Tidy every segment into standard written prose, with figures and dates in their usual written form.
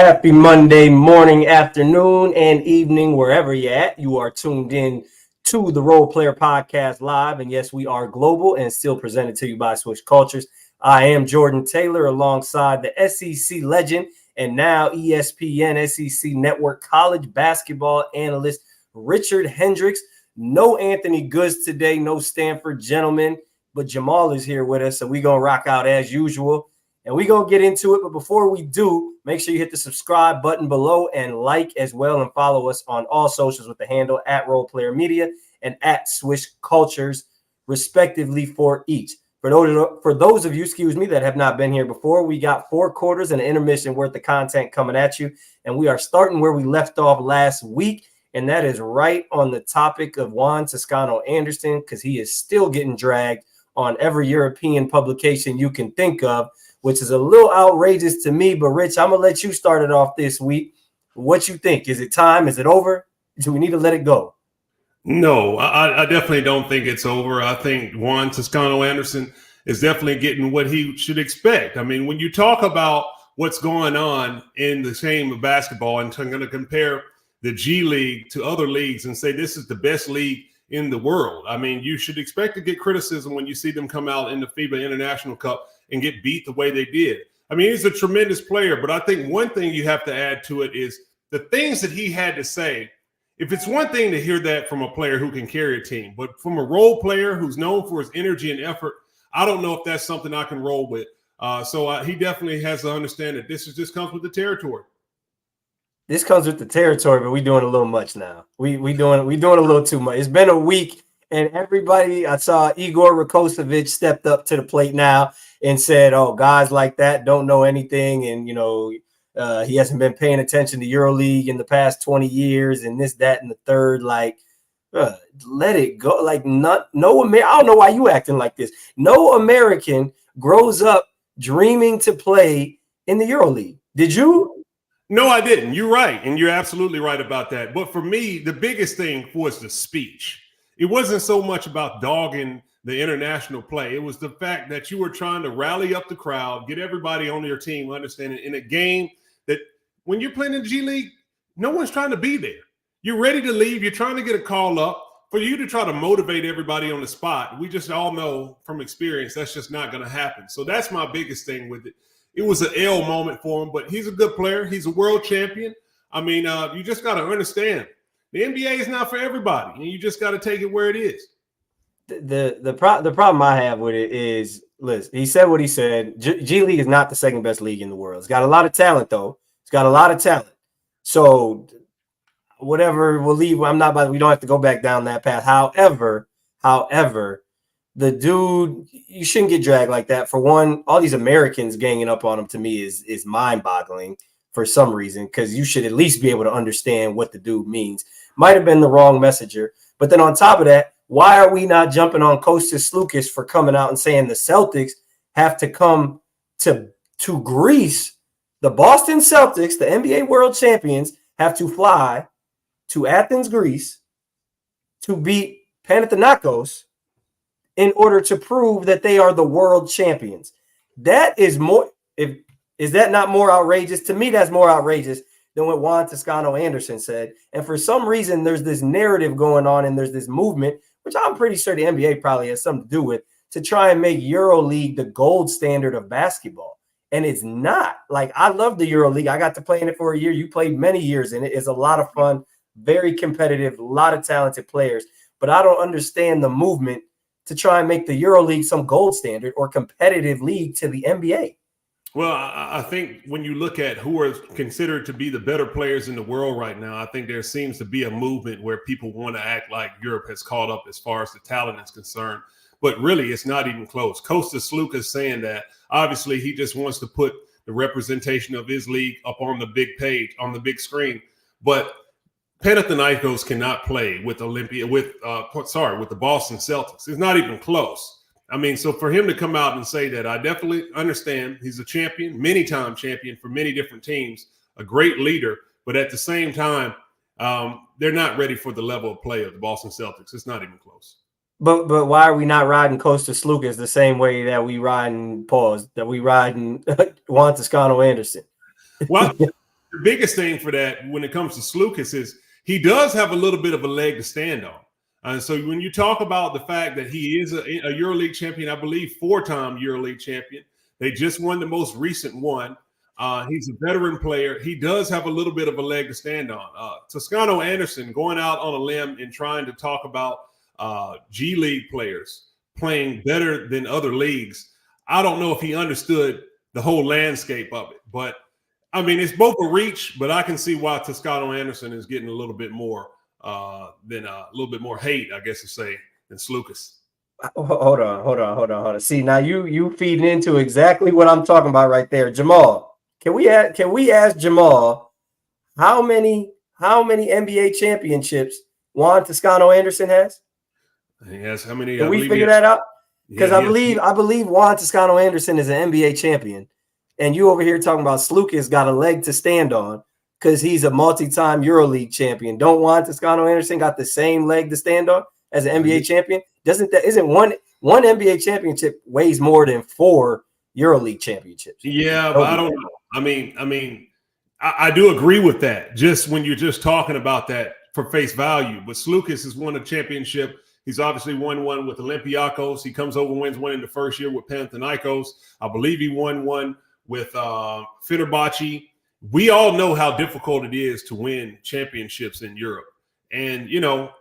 Happy Monday morning, afternoon, and evening, wherever you're at. You are tuned in to the Role Player Podcast Live. And yes, we are global and still presented to you by Swish Cultures. I am Jordan Taylor alongside the SEC legend and now ESPN SEC Network college basketball analyst Richard Hendrix. No Anthony Goods today, no Stanford gentleman, but Jamal is here with us. So we're going to rock out as usual. And we're going to get into it. But before we do, make sure you hit the subscribe button below and like as well. And follow us on all socials with the handle at Role Player Media and at Swish Cultures, respectively, for each. For those of you, that have not been here before, we got 4 quarters and an intermission worth of content coming at you. And we are starting where we left off last week. And that is right on the topic of Juan Toscano-Anderson, because he is still getting dragged on every European publication you can think of, which is a little outrageous to me. But, Rich, I'm going to let you start it off this week. What you think? Is it time? Is it over? Do we need to let it go? No, I definitely don't think it's over. I think Juan Toscano-Anderson is definitely getting what he should expect. I mean, when you talk about what's going on in the game of basketball, and I'm going to compare the G League to other leagues and say this is the best league in the world, I mean, you should expect to get criticism when you see them come out in the FIBA International Cup and get beat the way they did. I mean, he's a tremendous player, but I think one thing you have to add to it is the things that he had to say. If it's one thing to hear that from a player who can carry a team, but from a role player who's known for his energy and effort, I don't know if that's something I can roll with. So he definitely has to understand that this just comes with the territory. This comes with the territory, but we're doing a little much now. We doing a little too much. It's been a week, and everybody, I saw Igor Rakocevic stepped up to the plate now and said, oh, guys like that don't know anything. And, he hasn't been paying attention to EuroLeague in the past 20 years and this, that, and the third. Like, let it go. Like, I don't know why you acting like this. No American grows up dreaming to play in the EuroLeague. Did you? No, I didn't. You're right. And you're absolutely right about that. But for me, the biggest thing was the speech. It wasn't so much about dogging the international play. It was the fact that you were trying to rally up the crowd, get everybody on your team understanding in a game that when you're playing in the G League, no one's trying to be there. You're ready to leave. You're trying to get a call up. For you to try to motivate everybody on the spot, we just all know from experience that's just not going to happen. So that's my biggest thing with it. It was an L moment for him, but he's a good player. He's a world champion. I mean, you just got to understand the NBA is not for everybody, and you just got to take it where it is. The problem I have with it is, listen, he said what he said. G League is not the second best league in the world. It's got a lot of talent, though. It's got a lot of talent. So whatever, we'll leave. We don't have to go back down that path. However, the dude, you shouldn't get dragged like that. For one, all these Americans ganging up on him to me is mind-boggling for some reason, because you should at least be able to understand what the dude means. Might have been the wrong messenger. But then on top of that, why are we not jumping on Kostas Sloukas for coming out and saying the Celtics have to come to Greece? The Boston Celtics, the NBA world champions, have to fly to Athens, Greece to beat Panathinaikos in order to prove that they are the world champions. That is more. Is that not more outrageous? To me, that's more outrageous than what Juan Toscano-Anderson said. And for some reason, there's this narrative going on, and there's this movement, which I'm pretty sure the NBA probably has something to do with, to try and make EuroLeague the gold standard of basketball. And it's not. Like, I love the EuroLeague. I got to play in it for a year. You played many years in it. It's a lot of fun, very competitive, a lot of talented players. But I don't understand the movement to try and make the EuroLeague some gold standard or competitive league to the NBA. Well, I think when you look at who are considered to be the better players in the world right now, I think there seems to be a movement where people want to act like Europe has caught up as far as the talent is concerned. But really, it's not even close. Kostas Sloukas saying that. Obviously, he just wants to put the representation of his league up on the big page, on the big screen. But Panathinaikos cannot play with the Boston Celtics. It's not even close. I mean, so for him to come out and say that, I definitely understand he's a champion, many-time champion for many different teams, a great leader, but at the same time, they're not ready for the level of play of the Boston Celtics. It's not even close. But why are we not riding Kostas Sloukas the same way that we riding Juan Toscano-Anderson? Well, the biggest thing for that when it comes to Sloukas is he does have a little bit of a leg to stand on. And so when you talk about the fact that he is a EuroLeague champion, I believe 4-time EuroLeague champion, they just won the most recent one. He's a veteran player. He does have a little bit of a leg to stand on. Toscano-Anderson going out on a limb and trying to talk about G League players playing better than other leagues. I don't know if he understood the whole landscape of it. But, I mean, it's both a reach, but I can see why Toscano-Anderson is getting a little bit more hate, I guess to say, than Sloukas. Hold on. See, now you feeding into exactly what I'm talking about right there. Jamal, can we ask Jamal how many NBA championships Juan Toscano-Anderson has? He has how many? Can we figure that out? Because I believe Juan Toscano-Anderson is an NBA champion, and you over here talking about Sloukas got a leg to stand on because he's a multi-time EuroLeague champion. Don't Juan Toscano-Anderson got the same leg to stand on as an NBA champion? Isn't one NBA championship weighs more than 4 EuroLeague championships? Yeah, but I don't know. I mean, I do agree with that. Just when you're just talking about that for face value, but Sloukas has won a championship. He's obviously won one with Olympiacos. He comes over and wins one in the first year with Panathinaikos. I believe he won one with Fenerbahce. We all know how difficult it is to win championships in Europe. And, you know,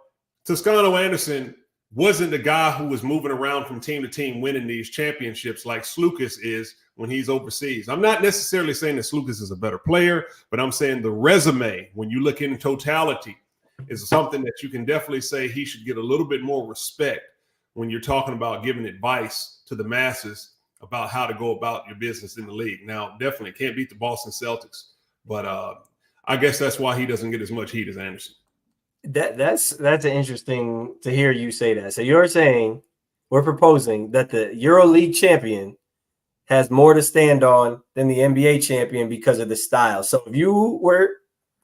Toscano-Anderson wasn't the guy who was moving around from team to team winning these championships like Sloukas is when he's overseas. I'm not necessarily saying that Sloukas is a better player, but I'm saying the resume, when you look in totality, is something that you can definitely say he should get a little bit more respect when you're talking about giving advice to the masses about how to go about your business in the league. Now, definitely can't beat the Boston Celtics, but I guess that's why he doesn't get as much heat as Anderson. That's an interesting to hear you say that. So you're saying we're proposing that the EuroLeague champion has more to stand on than the NBA champion because of the style. So if you were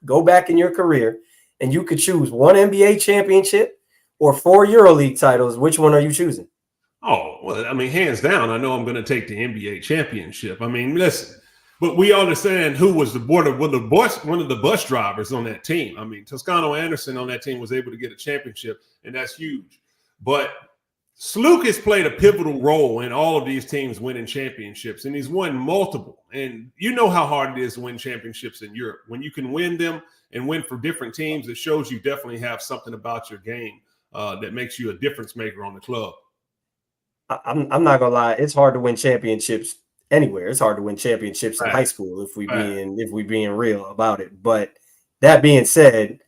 go back in your career and you could choose one NBA championship or 4 EuroLeague titles, which one are you choosing? Oh, well, I mean, hands down, I know I'm going to take the NBA championship. I mean, listen, but we understand who was one of the bus drivers on that team. I mean, Toscano-Anderson on that team was able to get a championship, and that's huge. But Sloukas played a pivotal role in all of these teams winning championships, and he's won multiple. And you know how hard it is to win championships in Europe. When you can win them and win for different teams, it shows you definitely have something about your game that makes you a difference maker on the club. I'm not gonna lie, it's hard to win championships anywhere. It's hard to win championships in high school if we being real about it. But that being said,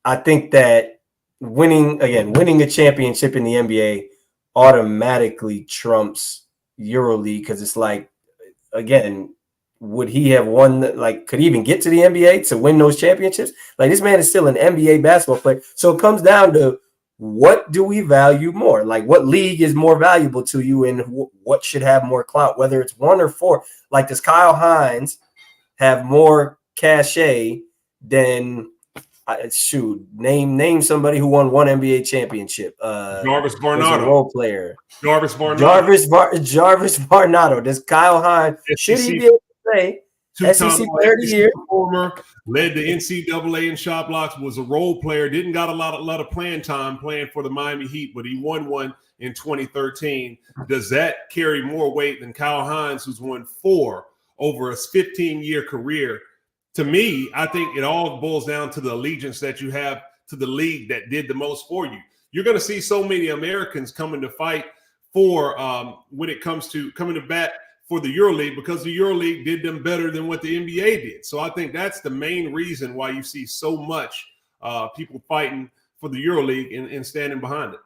I think that winning a championship in the NBA automatically trumps EuroLeague because it's like, again, would he have won? Could he even get to the NBA to win those championships? Like, this man is still an NBA basketball player. So it comes down to, what do we value more? Like, what league is more valuable to you, and what should have more clout, whether it's 1 or 4? Like, does Kyle Hines have more cachet than name somebody who won 1 NBA championship? Jarvis Varnado, role player. Jarvis Varnado. Does Kyle Hines should he be able to say SEC player of the year? Performer, led the NCAA in shot blocks, was a role player, didn't got a lot of playing time playing for the Miami Heat, but he won one in 2013. Does that carry more weight than Kyle Hines, who's won 4 over a 15-year career? To me, I think it all boils down to the allegiance that you have to the league that did the most for you. You're going to see so many Americans coming to fight for when it comes to coming to bat for the EuroLeague, because the EuroLeague did them better than what the NBA did. So I think that's the main reason why you see so much people fighting for the EuroLeague and standing behind it.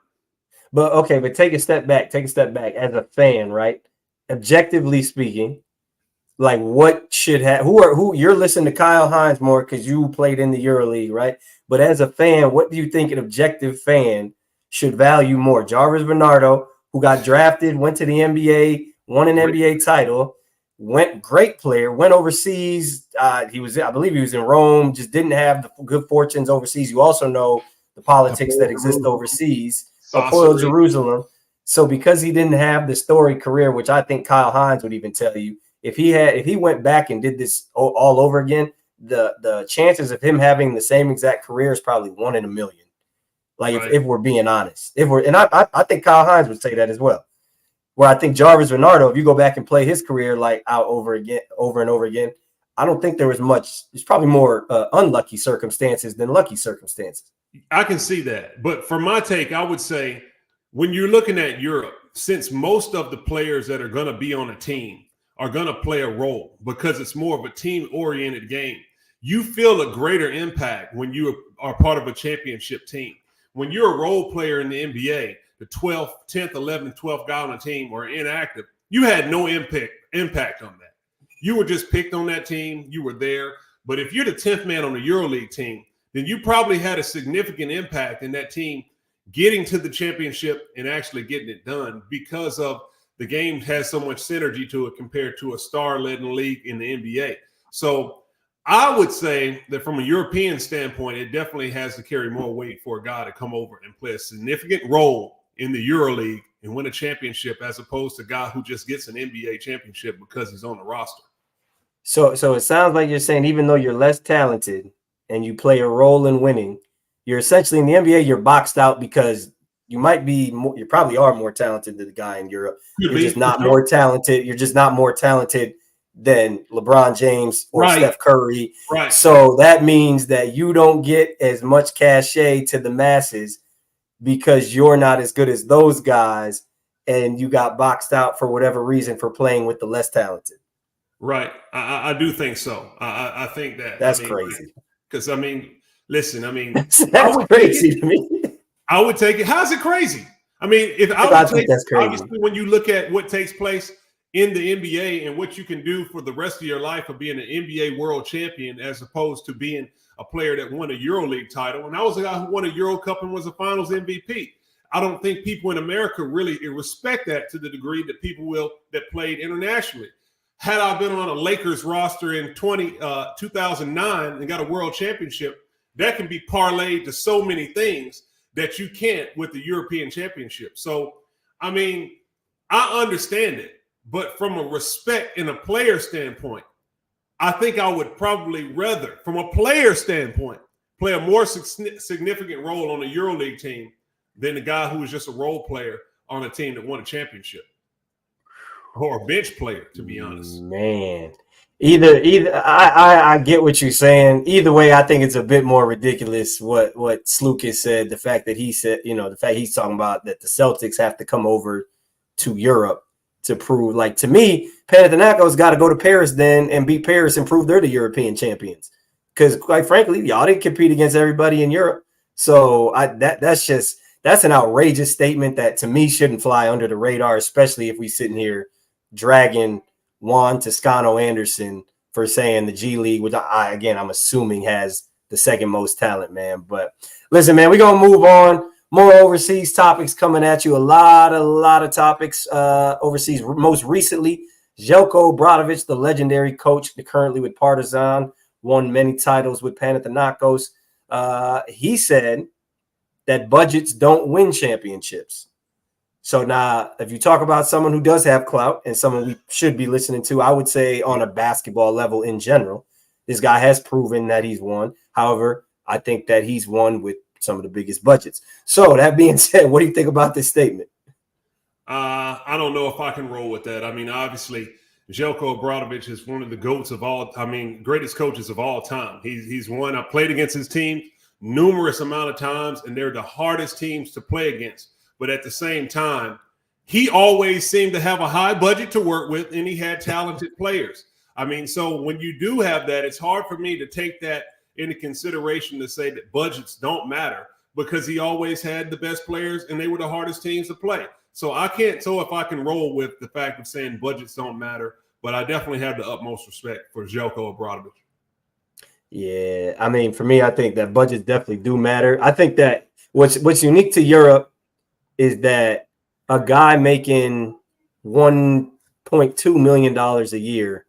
But take a step back as a fan, right? Objectively speaking, like, what should have who you're listening to Kyle Hines more because you played in the EuroLeague, right? But as a fan, what do you think an objective fan should value more? Jarvis Varnado, who got drafted, went to the NBA, won an NBA title, great player, went overseas. I believe he was in Rome, just didn't have the good fortunes overseas. You also know the politics that exist overseas, Apoel Jerusalem. So because he didn't have the storied career, which I think Kyle Hines would even tell you, if he went back and did this all over again, the chances of him having the same exact career is probably 1 in a million. Like Right. if we're being honest, I think Kyle Hines would say that as well. Where I think Jarvis Renardo, if you go back and play his career like out over and over again, I don't think there was much. There's probably more unlucky circumstances than lucky circumstances. I can see that. But for my take, I would say when you're looking at Europe, since most of the players that are going to be on a team are going to play a role because it's more of a team-oriented game, you feel a greater impact when you are part of a championship team. When you're a role player in the NBA, the 12th, 10th, 11th, 12th guy on the team or inactive, you had no impact on that. You were just picked on that team. You were there. But if you're the 10th man on the EuroLeague team, then you probably had a significant impact in that team getting to the championship and actually getting it done because of the game has so much synergy to it compared to a star-led league in the NBA. So I would say that from a European standpoint, it definitely has to carry more weight for a guy to come over and play a significant role in the EuroLeague and win a championship as opposed to a guy who just gets an NBA championship because he's on the roster. So it sounds like you're saying even though you're less talented and you play a role in winning, you're essentially in the NBA, you're boxed out because you might be more, you probably are more talented than the guy in Europe. You're just not more talented. You're just not more talented than LeBron James or Steph Curry. Right. So that means that you don't get as much cachet to the masses because you're not as good as those guys and you got boxed out for whatever reason for playing with the less talented. Right. I do think so. I think that. That's crazy. Because, listen, that's crazy to me. I would take it. How's it crazy? I would take that's crazy. Obviously, when you look at what takes place in the NBA and what you can do for the rest of your life of being an NBA world champion as opposed to being a player that won a EuroLeague title. And I was a guy who won a Euro Cup and was a finals MVP. I don't think people in America really respect that to the degree that people will that played internationally. Had I been on a Lakers roster in 2009 and got a world championship, that can be parlayed to so many things that you can't with the European championship. So, I understand it. But from a respect and a player standpoint, I think I would probably rather, from a player standpoint, play a more significant role on a EuroLeague team than the guy who was just a role player on a team that won a championship. Or a bench player, to be honest. Man. Either I get what you're saying. Either way, I think it's a bit more ridiculous what Sloukas said. The fact that he said, the fact he's talking about that the Celtics have to come over to Europe to prove, like, to me, Panathinaikos got to go to Paris then and beat Paris and prove they're the European champions. Because quite frankly, y'all didn't compete against everybody in Europe. So that's an outrageous statement that to me shouldn't fly under the radar, especially if we sitting here dragging Juan Toscano-Anderson for saying the G League, which I'm assuming has the second most talent, man. But listen, man, we're going to move on. More overseas topics coming at you. A lot of topics overseas. Most recently, Željko Obradović, the legendary coach currently with Partizan, won many titles with Panathinaikos. He said that budgets don't win championships. So now, if you talk about someone who does have clout and someone we should be listening to, I would say on a basketball level in general, this guy has proven that he's won. However, I think that he's won with some of the biggest budgets. So that being said, what do you think about this statement? I don't know if I can roll with that. Obviously, Željko Obradović is one of the GOATs of all, greatest coaches of all time. He's won. I played against his team numerous amount of times, and they're the hardest teams to play against. But at the same time, he always seemed to have a high budget to work with, and he had talented players. So when you do have that, it's hard for me to take that into consideration to say that budgets don't matter because he always had the best players and they were the hardest teams to play. So I can't tell if I can roll with the fact of saying budgets don't matter, but I definitely have the utmost respect for Željko Obradović. Yeah, for me, I think that budgets definitely do matter. I think that what's unique to Europe is that a guy making $1.2 million a year,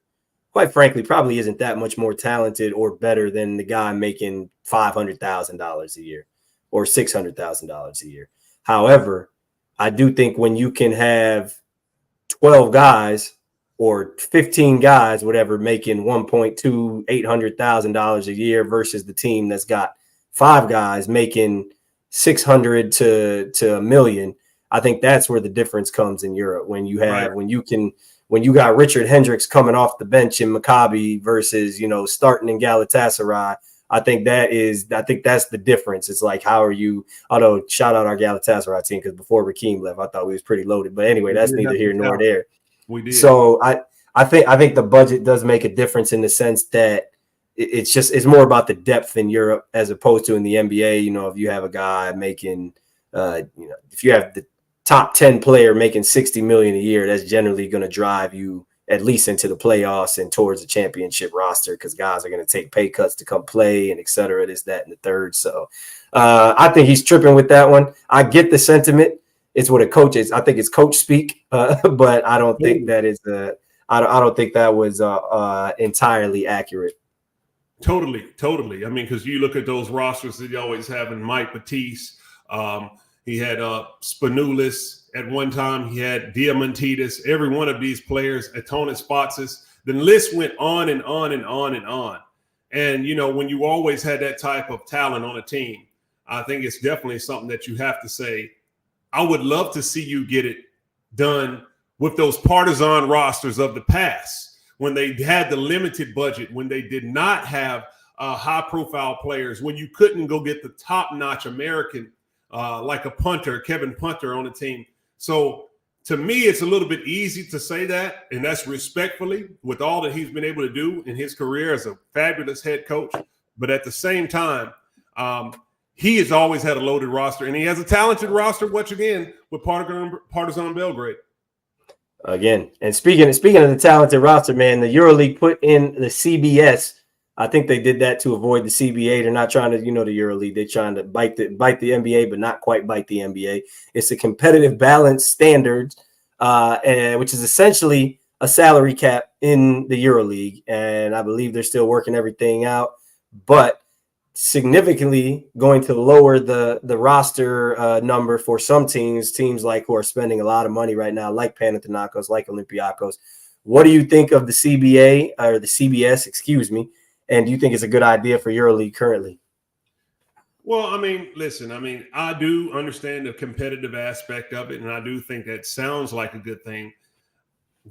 quite frankly, probably isn't that much more talented or better than the guy making $500,000 a year or $600,000 a year. However, I do think when you can have 12 guys or 15 guys, whatever, making $800,000 a year versus the team that's got 5 guys making 600 to $1 million. I think that's where the difference comes in Europe when you have when you got Richard Hendrix coming off the bench in Maccabi versus, starting in Galatasaray. I think that's the difference. It's like, how are you? Although shout out our Galatasaray team, because before Raheem left, I thought we was pretty loaded. But anyway, that's neither here nor there. We did. So I think the budget does make a difference in the sense that it's more about the depth in Europe as opposed to in the NBA. If you have a guy making, if you have the top 10 player making $60 million a year, that's generally going to drive you at least into the playoffs and towards the championship roster, because guys are going to take pay cuts to come play and et cetera, this, that, and the third. So I think he's tripping with that one. I get the sentiment. It's what a coach is. I think it's coach speak, but I don't think that is I don't think that was entirely accurate. Totally. I mean, because you look at those rosters that you always have in Mike Batiste. He had Spanoulis at one time. He had Diamantidis. Every one of these players, Atonis Spotsis. The list went on and on and on and on. And, when you always had that type of talent on a team, I think it's definitely something that you have to say, I would love to see you get it done with those partisan rosters of the past, when they had the limited budget, when they did not have high-profile players, when you couldn't go get the top-notch American like a punter, Kevin Punter on the team. So to me, it's a little bit easy to say that, and that's respectfully with all that he's been able to do in his career as a fabulous head coach. But at the same time, he has always had a loaded roster, and he has a talented roster, once again, with Partizan Belgrade. Again, and speaking of the talented roster, man, the EuroLeague put in the CBS. I think they did that to avoid the CBA. They're not trying to, the EuroLeague. They're trying to bite the NBA, but not quite bite the NBA. It's a competitive balance standard, which is essentially a salary cap in the EuroLeague. And I believe they're still working everything out, but significantly going to lower the roster number for some teams like who are spending a lot of money right now, like Panathinaikos, like Olympiacos. What do you think of the CBA or the CBS, excuse me? And do you think it's a good idea for EuroLeague currently? Well, I mean, listen, I do understand the competitive aspect of it, and I do think that sounds like a good thing.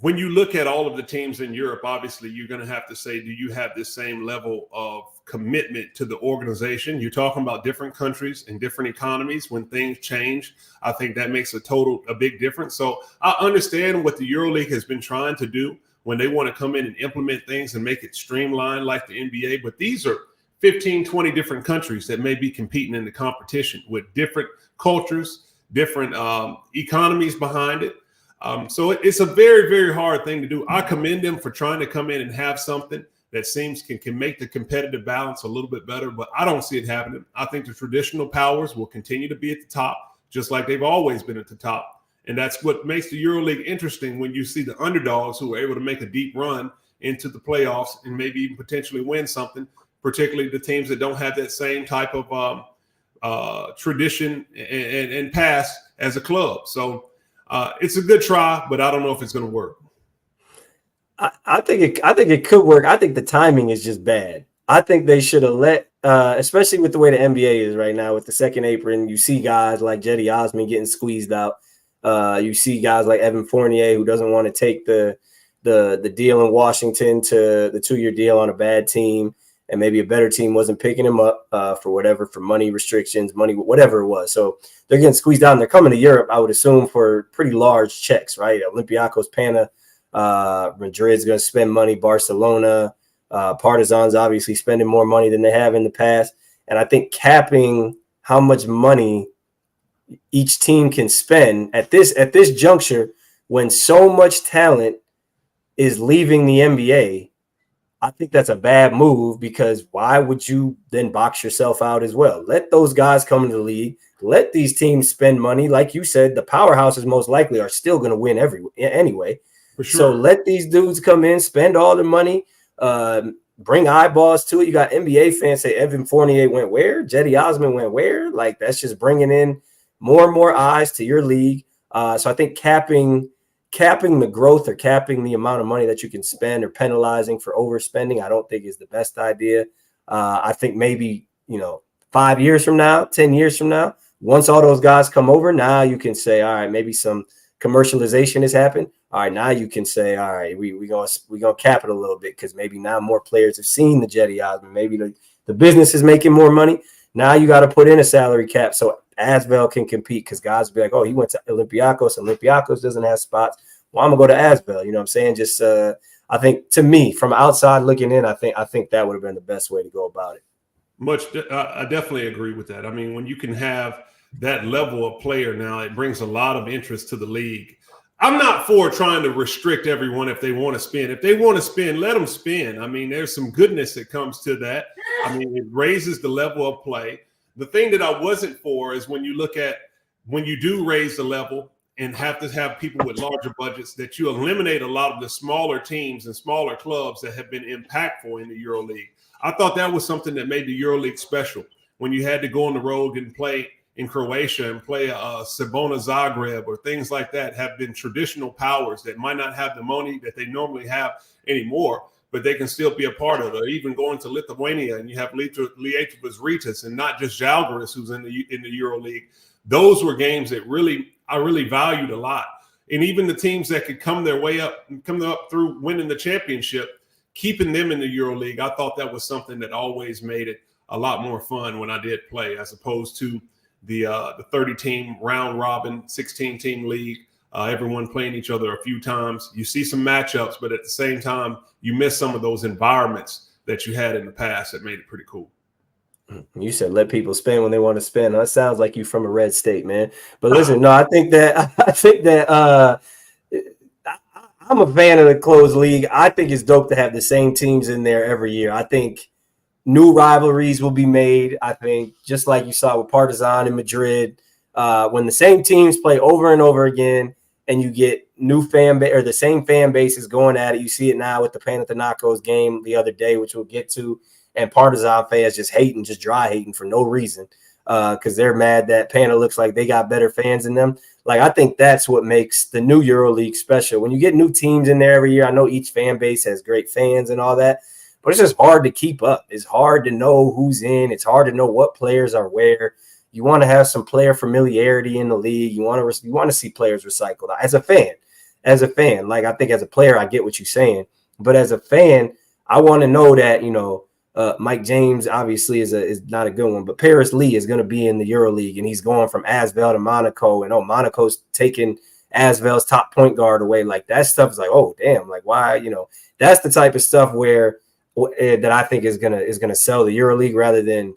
When you look at all of the teams in Europe, obviously you're going to have to say, do you have this same level of commitment to the organization? You're talking about different countries and different economies. When things change, I think that makes a big difference. So I understand what the EuroLeague has been trying to do when they want to come in and implement things and make it streamlined like the NBA. But these are 15, 20 different countries that may be competing in the competition with different cultures, different economies behind it. So it's a very, very hard thing to do. I commend them for trying to come in and have something that seems can make the competitive balance a little bit better, but I don't see it happening. I think the traditional powers will continue to be at the top, just like they've always been at the top. And that's what makes the EuroLeague interesting, when you see the underdogs who are able to make a deep run into the playoffs and maybe even potentially win something, particularly the teams that don't have that same type of tradition and past as a club. So it's a good try, but I don't know if it's going to work. I think it could work. I think the timing is just bad. I think they should have let, especially with the way the NBA is right now, with the second apron, you see guys like Jetty Osman getting squeezed out. You see guys like Evan Fournier, who doesn't want to take the deal in Washington to the 2-year deal on a bad team, and maybe a better team wasn't picking him up for money restrictions, whatever it was. So they're getting squeezed out, and they're coming to Europe, I would assume, for pretty large checks, right? Olympiacos, Pana, Madrid's going to spend money, Barcelona, Partizan's obviously spending more money than they have in the past. And I think capping how much money each team can spend at this juncture, when so much talent is leaving the NBA, I think that's a bad move, because why would you then box yourself out as well? Let those guys come into the league. Let these teams spend money. Like you said, the powerhouses most likely are still going to win anyway. For sure. So let these dudes come in, spend all the money, bring eyeballs to it. You got NBA fans say Evan Fournier went where? Jetty Osman went where? Like, that's just bringing in more and more eyes to your league. So I think capping capping the growth or capping the amount of money that you can spend or penalizing for overspending, I don't think is the best idea. I think maybe, 5 years from now, 10 years from now, once all those guys come over, now you can say, all right, maybe some commercialization has happened. All right, now you can say, all right, we're gonna cap it a little bit because maybe now more players have seen the Jetty Osmond. Maybe the business is making more money. Now you got to put in a salary cap so Asvel can compete, because guys will be like, oh, he went to Olympiacos. Olympiacos doesn't have spots. Well, I'm gonna go to Asvel. You know what I'm saying? Just I think, to me, from outside looking in, I think that would have been the best way to go about it. I definitely agree with that. I mean, when you can have that level of player now, it brings a lot of interest to the league. I'm not for trying to restrict everyone if they want to spend. If they want to spend, let them spend. I mean, there's some goodness that comes to that. I mean, it raises the level of play. The thing that I wasn't for is when you do raise the level and have to have people with larger budgets, that you eliminate a lot of the smaller teams and smaller clubs that have been impactful in the EuroLeague. I thought that was something that made the EuroLeague special, when you had to go on the road and play in Croatia and play Cibona Zagreb or things like that, have been traditional powers that might not have the money that they normally have anymore, but they can still be a part of it. Or even going to Lithuania and you have Lietuvos Rytas and not just Žalgiris, who's in the EuroLeague. Those were games that I really valued a lot. And even the teams that could come up through winning the championship, keeping them in the EuroLeague, I thought that was something that always made it a lot more fun when I did play, as opposed to the 30-team round robin, 16-team league, everyone playing each other a few times. You see some matchups, but at the same time, you miss some of those environments that you had in the past that made it pretty cool. You said let people spend when they want to spend. That sounds like you from a red state, man. But listen, no, I think that I'm a fan of the closed league. I think it's dope to have the same teams in there every year. I think new rivalries will be made. I think just like you saw with Partizan in Madrid, when the same teams play over and over again, and you get new fan base or the same fan bases going at it. You see it now with the Panathinaikos game the other day, which we'll get to, and Partizan fans just dry hating for no reason because they're mad that Pana looks like they got better fans than them. Like, I think that's what makes the new EuroLeague special. When you get new teams in there every year, I know each fan base has great fans and all that, but it's just hard to keep up. It's hard to know who's in. It's hard to know what players are where. You want to have some player familiarity in the league. You want to see players recycled. As a fan, like, I think as a player, I get what you're saying, but as a fan, I want to know that, Mike James obviously is not a good one, but Paris Lee is going to be in the EuroLeague, and he's going from Asvel to Monaco, and Monaco's taking Asvel's top point guard away. Like, that stuff is like, oh damn, like, why? That's the type of stuff where that I think is gonna sell the EuroLeague, rather than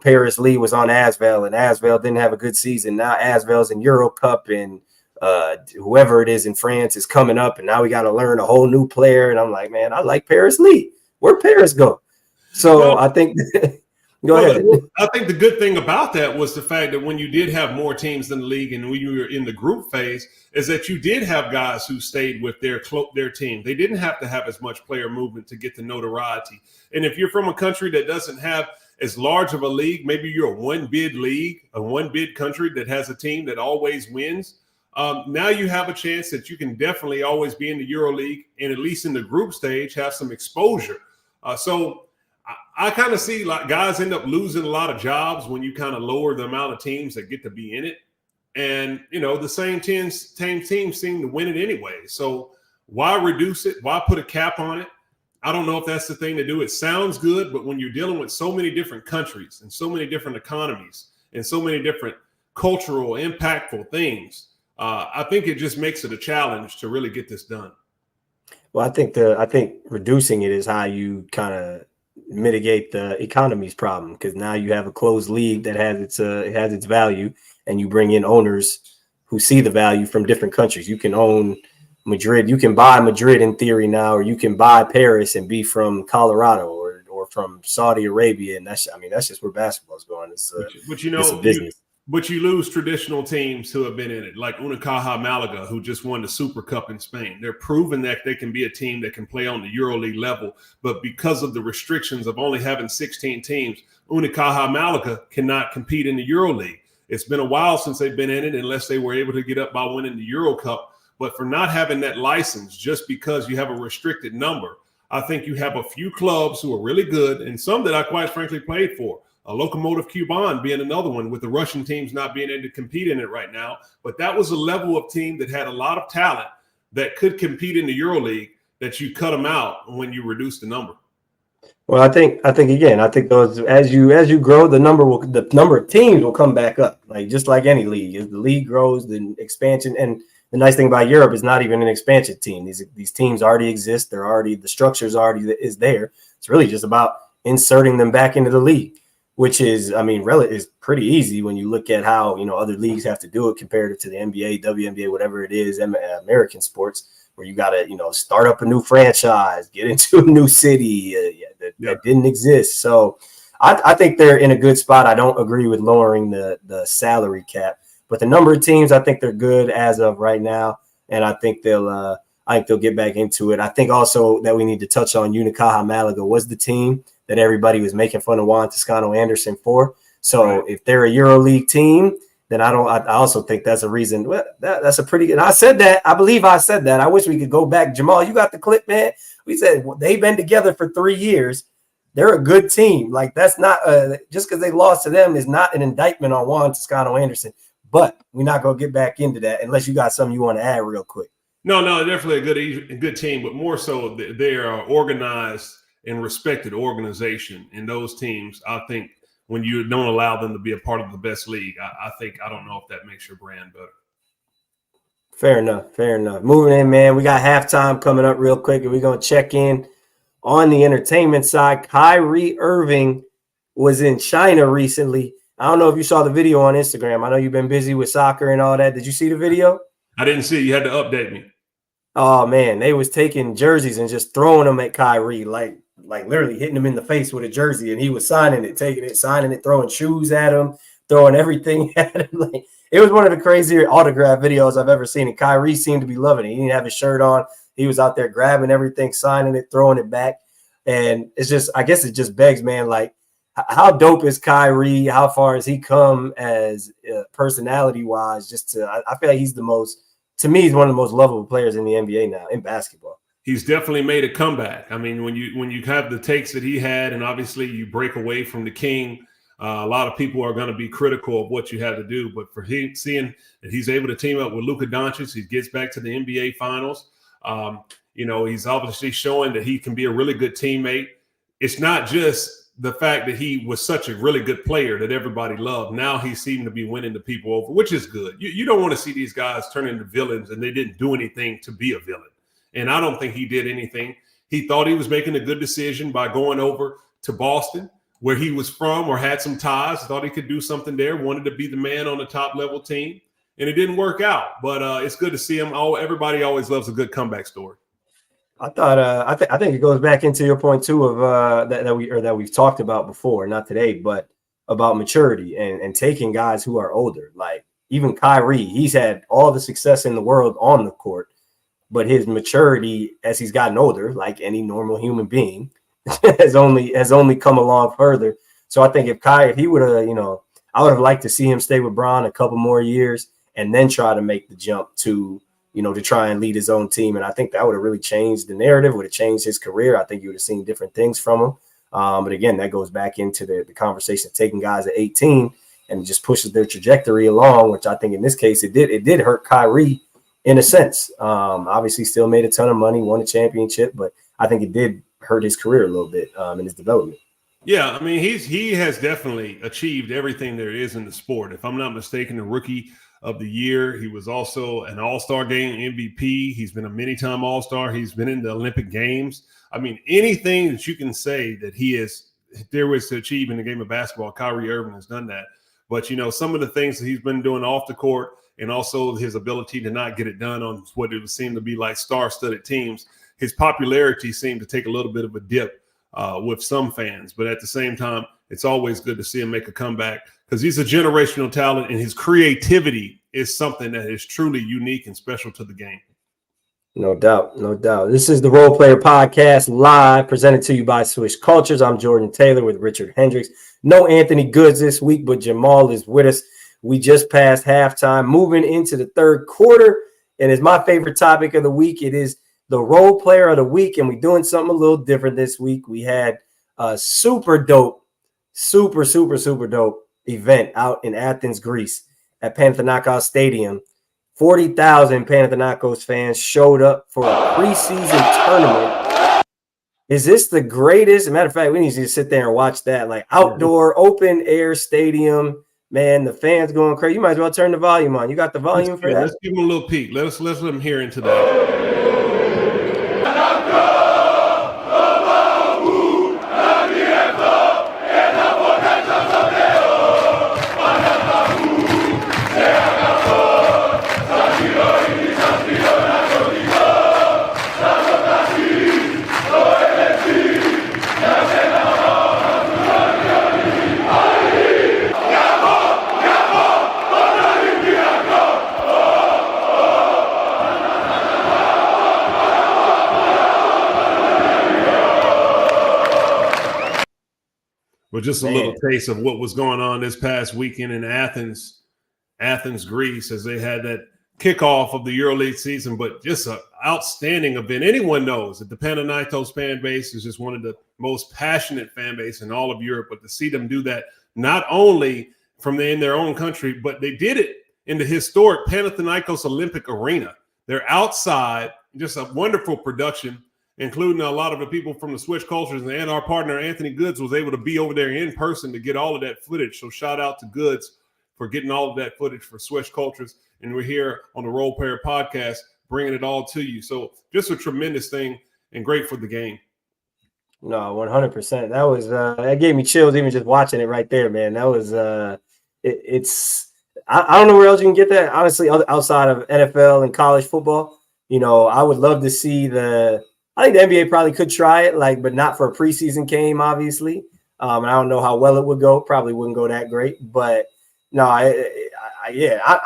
Paris Lee was on Asvel and Asvel didn't have a good season. Now Asvel's in Euro Cup, and whoever it is in France is coming up, and now we got to learn a whole new player. And I'm like, man, I like Paris Lee. Where'd Paris go? So I think go ahead. I think the good thing about that was the fact that when you did have more teams in the league and when you were in the group phase, is that you did have guys who stayed with their team. They didn't have to have as much player movement to get the notoriety. And if you're from a country that doesn't have as large of a league, maybe you're a one-bid league, a one-bid country that has a team that always wins. Now you have a chance that you can definitely always be in the EuroLeague and at least in the group stage have some exposure. So I kind of see like guys end up losing a lot of jobs when you kind of lower the amount of teams that get to be in it. And, the same teams seem to win it anyway. So why reduce it? Why put a cap on it? I don't know if that's the thing to do. It sounds good, but when you're dealing with so many different countries and so many different economies and so many different cultural impactful things, I think it just makes it a challenge to really get this done. Well, I think reducing it is how you kind of mitigate the economy's problem, because now you have a closed league that has its value, and you bring in owners who see the value from different countries. You can own Madrid, you can buy Madrid in theory now, or you can buy Paris and be from Colorado or from Saudi Arabia, and that's just where basketball's going. It's a business. But you lose traditional teams who have been in it, like Unicaja Malaga, who just won the Super Cup in Spain. They're proving that they can be a team that can play on the EuroLeague level. But because of the restrictions of only having 16 teams, Unicaja Malaga cannot compete in the EuroLeague. It's been a while since they've been in it, unless they were able to get up by winning the Euro Cup. But for not having that license just because you have a restricted number, I think you have a few clubs who are really good and some that I quite frankly played for. A Lokomotiv Kuban being another one, with the Russian teams not being able to compete in it right now. But that was a level of team that had a lot of talent that could compete in the EuroLeague, that you cut them out when you reduce the number. Well, I think those, as you grow, the number of teams will come back up, like just like any league. As the league grows, the expansion, and the nice thing about Europe is not even an expansion team. These teams already exist. The structure's already is there. It's really just about inserting them back into the league, which is, I mean, really is pretty easy when you look at how, other leagues have to do it compared to the NBA, WNBA, whatever it is, American sports, where you got to, start up a new franchise, get into a new city that didn't exist. So I think they're in a good spot. I don't agree with lowering the salary cap, but the number of teams, I think they're good as of right now. And I think they'll get back into it. I think also that we need to touch on Unicaja Malaga was the team that everybody was making fun of Juan Toscano-Anderson for. So if they're a EuroLeague team, then I also think that's a reason. Well, that's a pretty good. I said that. I believe I said that. I wish we could go back. Jamal, you got the clip, man. We said they've been together for 3 years. They're a good team. Like, that's not just because they lost to them is not an indictment on Juan Toscano-Anderson. But we're not going to get back into that unless you got something you want to add real quick. No, definitely a good team, but more so they are organized and respected organization in those teams. I think when you don't allow them to be a part of the best league, I don't know if that makes your brand better. Fair enough. Moving in, man. We got halftime coming up real quick, and we're going to check in on the entertainment side. Kyrie Irving was in China recently. I don't know if you saw the video on Instagram. I know you've been busy with soccer and all that. Did you see the video? I didn't see it. You had to update me. Oh, man. They was taking jerseys and just throwing them at Kyrie, like literally hitting him in the face with a jersey, and he was signing it, taking it, signing it, throwing shoes at him, throwing everything at him. Like, it was one of the crazier autograph videos I've ever seen, and Kyrie seemed to be loving it. He didn't have his shirt on. He was out there grabbing everything, signing it, throwing it back. And it's just, I guess it just begs, man, like, how dope is Kyrie? How far has he come as personality-wise? I feel like he's to me, he's one of the most lovable players in the NBA now in basketball. He's definitely made a comeback. I mean, when you have the takes that he had, and obviously you break away from the king, a lot of people are going to be critical of what you had to do. But for him, seeing that he's able to team up with Luka Doncic, he gets back to the NBA Finals. He's obviously showing that he can be a really good teammate. It's not just the fact that he was such a really good player that everybody loved. Now he seemed to be winning the people over, which is good. You don't want to see these guys turn into villains and they didn't do anything to be a villain. And I don't think he did anything. He thought he was making a good decision by going over to Boston, where he was from or had some ties, thought he could do something there, wanted to be the man on the top level team, and it didn't work out. But it's good to see him. Everybody always loves a good comeback story. I thought I think it goes back into your point too of that we've talked about before, not today, but about maturity and taking guys who are older. Like even Kyrie, he's had all the success in the world on the court, but his maturity as he's gotten older, like any normal human being, has only come along further. So I think if he would have, I would have liked to see him stay with Bron a couple more years and then try to make the jump to try and lead his own team. And I think that would have really changed the narrative, would have changed his career. I think you would have seen different things from him. But again, that goes back into the conversation of taking guys at 18 and just pushes their trajectory along, which I think in this case, it did hurt Kyrie in a sense. Obviously still made a ton of money, won a championship, but I think it did hurt his career a little bit in his development. Yeah, I mean, he has definitely achieved everything there is in the sport. If I'm not mistaken, the rookie of the year, he was also an all-star game MVP. He's been a many-time all-star. He's been in the Olympic Games. I mean, anything that you can say that there was to achieve in the game of basketball, Kyrie Irving has done that. But, some of the things that he's been doing off the court and also his ability to not get it done on what it would seem to be like star-studded teams, his popularity seemed to take a little bit of a dip with some fans. But at the same time, it's always good to see him make a comeback because he's a generational talent and his creativity is something that is truly unique and special to the game. No doubt. This is the Role Player Podcast live, presented to you by Swish Cultures. I'm Jordan Taylor with Richard Hendrix. No Anthony Goods this week, but Jamal is with us. We just passed halftime, moving into the third quarter, and it's my favorite topic of the week. It is the role player of the week, and we're doing something a little different this week. We had a super dope event out in Athens, Greece at Panathinaikos Stadium. 40,000 Panathinaikos fans showed up for a preseason tournament. Is this the greatest? As a matter of fact, we need to just sit there and watch that. Like outdoor, open air stadium. Man, the fans going crazy. You might as well turn the volume on. You got the volume for that? Let's give them a little peek. Let's let them hear into that. But just a little taste of what was going on this past weekend in Athens, Greece, as they had that kickoff of the EuroLeague season. But just an outstanding event. Anyone knows that the Panathinaikos fan base is just one of the most passionate fan base in all of Europe. But to see them do that, not only in their own country, but they did it in the historic Panathinaikos Olympic Arena. They're outside, just a wonderful production, including a lot of the people from the Switch Cultures, and our partner Anthony Goods was able to be over there in person to get all of that footage. So shout out to Goods for getting all of that footage for Switch Cultures. And we're here on the Role Player Podcast bringing it all to you. So just a tremendous thing and great for the game. No, 100%. That was that gave me chills even just watching it right there, man. That was it's I don't know where else you can get that, honestly, outside of NFL and college football. You know, I would love to see I think the NBA probably could try it, but not for a preseason game, obviously. And I don't know how well it would go. Probably wouldn't go that great. But no, I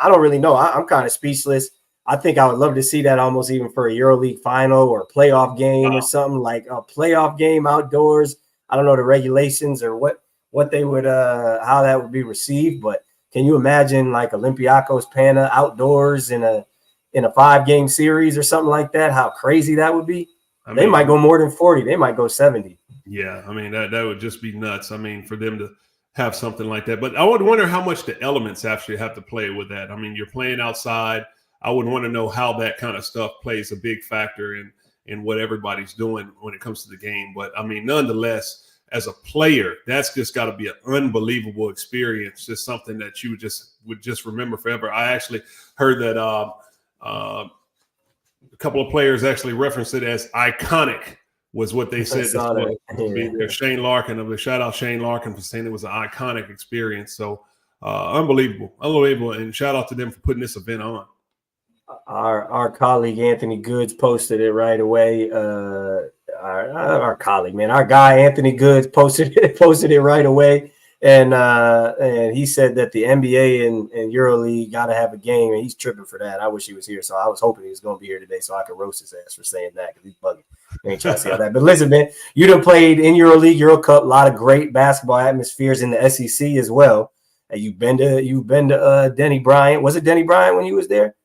don't really know. I'm kind of speechless. I think I would love to see that almost even for a EuroLeague final or a playoff game or something, like a playoff game outdoors. I don't know the regulations or what they would how that would be received. But can you imagine like Olympiacos Pana outdoors in a 5-game series or something like that? How crazy that would be. They might go more than 40. They might go 70. Yeah, I mean, that would just be nuts. I mean, for them to have something like that. But I would wonder how much the elements actually have to play with that. I mean, you're playing outside. I would want to know how that kind of stuff plays a big factor in what everybody's doing when it comes to the game. But, I mean, nonetheless, as a player, that's just got to be an unbelievable experience, just something that you would just remember forever. I actually heard that a couple of players actually referenced it as iconic was what they said. Shane Larkin, shout out Shane Larkin for saying it was an iconic experience. So unbelievable. And shout out to them for putting this event on. Our colleague Anthony Goods posted it right away. Our colleague, man, our guy Anthony Goods posted it right away. And he said that the NBA and EuroLeague got to have a game, and he's tripping for that. I wish he was here, so I was hoping he was going to be here today so I could roast his ass for saying that because he's bugging. I ain't trying to see all that. But listen, man, you done played in EuroLeague, Euro Cup, a lot of great basketball atmospheres in the SEC as well. And you've been to Denny Bryant. Was it Denny Bryant when you was there?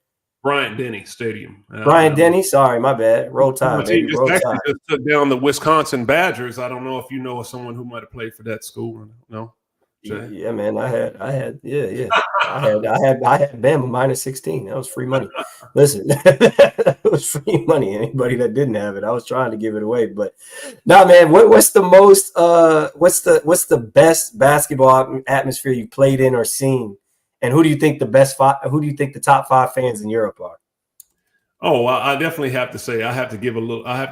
Bryant-Denny Stadium. Denny. Sorry, my bad. Roll Tide. Just took down the Wisconsin Badgers. I don't know if you know of someone who might have played for that school. No. Yeah, man. I had I had Bama minus 16. That was free money. Listen, it was free money. Anybody that didn't have it, I was trying to give it away. But no, man, what's the most what's the best basketball atmosphere you played in or seen? And who do you think the top 5 fans in Europe are? Oh, I definitely have to say I have to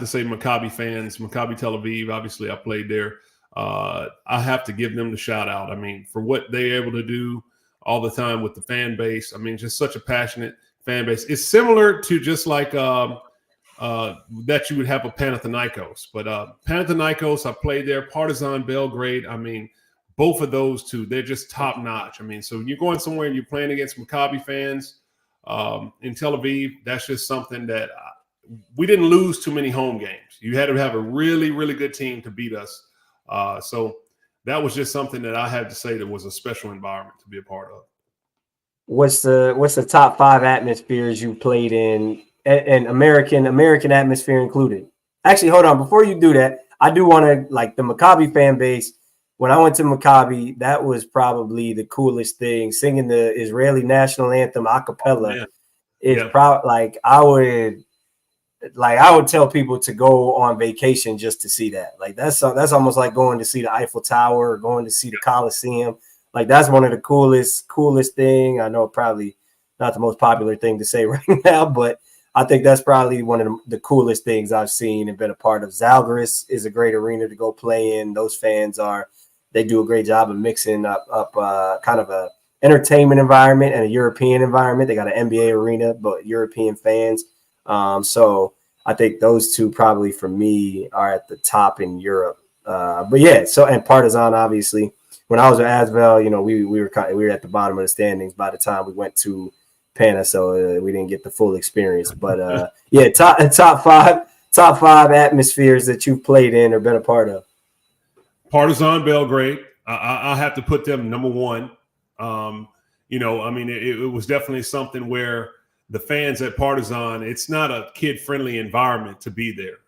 say Maccabi fans, Maccabi Tel Aviv. Obviously, I played there. I have to give them the shout out. I mean, for what they're able to do all the time with the fan base. I mean, just such a passionate fan base. It's similar to just like that you would have a Panathinaikos. But Panathinaikos, I played there. Partizan Belgrade. I mean, both of those two, they're just top notch. I mean, so when you're going somewhere and you're playing against Maccabi fans in Tel Aviv, that's just something that we didn't lose too many home games. You had to have a really, really good team to beat us. So that was just something that I had to say that was a special environment to be a part of. what's the top 5 atmospheres you played in, and American atmosphere included? Actually, hold on. Before you do that, I do want to, like, the Maccabi fan base. When I went to Maccabi, that was probably the coolest thing. Singing the Israeli national anthem a cappella is probably I would tell people to go on vacation just to see that. Like that's almost like going to see the Eiffel Tower or going to see the Coliseum. Like that's one of the coolest thing. I know probably not the most popular thing to say right now, but I think that's probably one of the coolest things I've seen and been a part of. Zalgiris is a great arena to go play in. Those fans they do a great job of mixing up kind of a entertainment environment and a European environment. They got an NBA arena, but European fans. So I think those two probably for me are at the top in Europe. But yeah, and Partizan, obviously. When I was at Asvel, we were at the bottom of the standings by the time we went to Pana, so we didn't get the full experience. But yeah, top five atmospheres that you've played in or been a part of. Partizan Belgrade, I'll have to put them number one. It was definitely something where the fans at Partizan, it's not a kid-friendly environment to be there.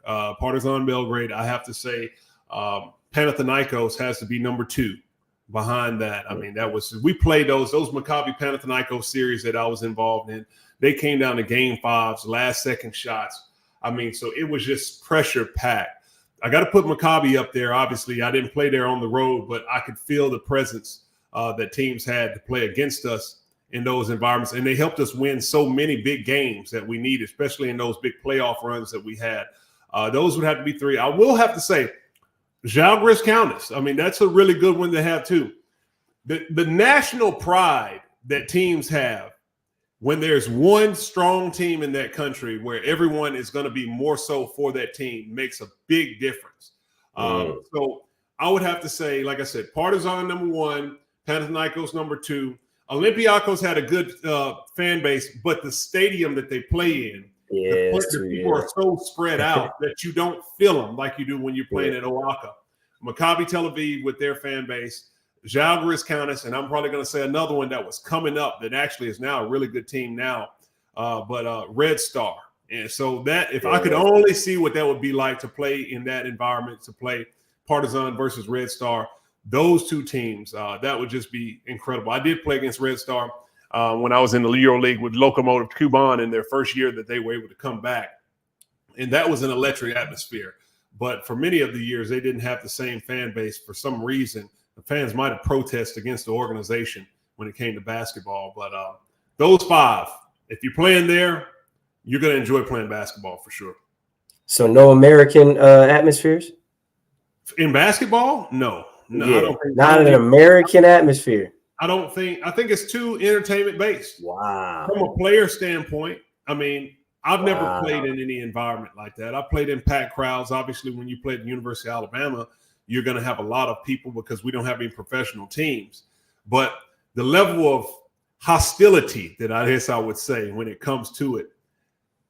Partizan Belgrade, I have to say, Panathinaikos has to be number 2 behind that. I mean, we played those Maccabi Panathinaikos series that I was involved in. They came down to game 5s, last-second shots. I mean, so it was just pressure-packed. I got to put Maccabi up there. Obviously, I didn't play there on the road, but I could feel the presence that teams had to play against us in those environments. And they helped us win so many big games that we need, especially in those big playoff runs that we had. Those would have to be 3. I will have to say, Zalgiris Kaunas. I mean, that's a really good one to have too. The national pride that teams have when there's one strong team in that country where everyone is going to be more so for that team makes a big difference. So I would have to say, like I said, Partizan number 1, Panathinaikos number 2. Olympiacos had a good fan base, but the stadium that they play in, the people are so spread out that you don't feel them like you do when you're playing at Oaxaca. Maccabi Tel Aviv with their fan base, Zalgiris Kaunas, and I'm probably going to say another one that was coming up that actually is now a really good team now, but Red Star. And so that if I could only see what that would be like to play in that environment, to play Partizan versus Red Star, those two teams, that would just be incredible. I did play against Red Star when I was in the EuroLeague with Lokomotiv Kuban in their first year that they were able to come back. And that was an electric atmosphere. But for many of the years, they didn't have the same fan base. For some reason, the fans might have protested against the organization when it came to basketball. But those 5, if you're playing there, you're going to enjoy playing basketball for sure. So no American atmospheres? In basketball? No. I don't think, not an American atmosphere. I think it's too entertainment based. Wow. From a player standpoint, I mean, I've never played in any environment like that. I played in packed crowds. Obviously, when you play at the University of Alabama, you're going to have a lot of people because we don't have any professional teams. But the level of hostility that I guess I would say when it comes to it,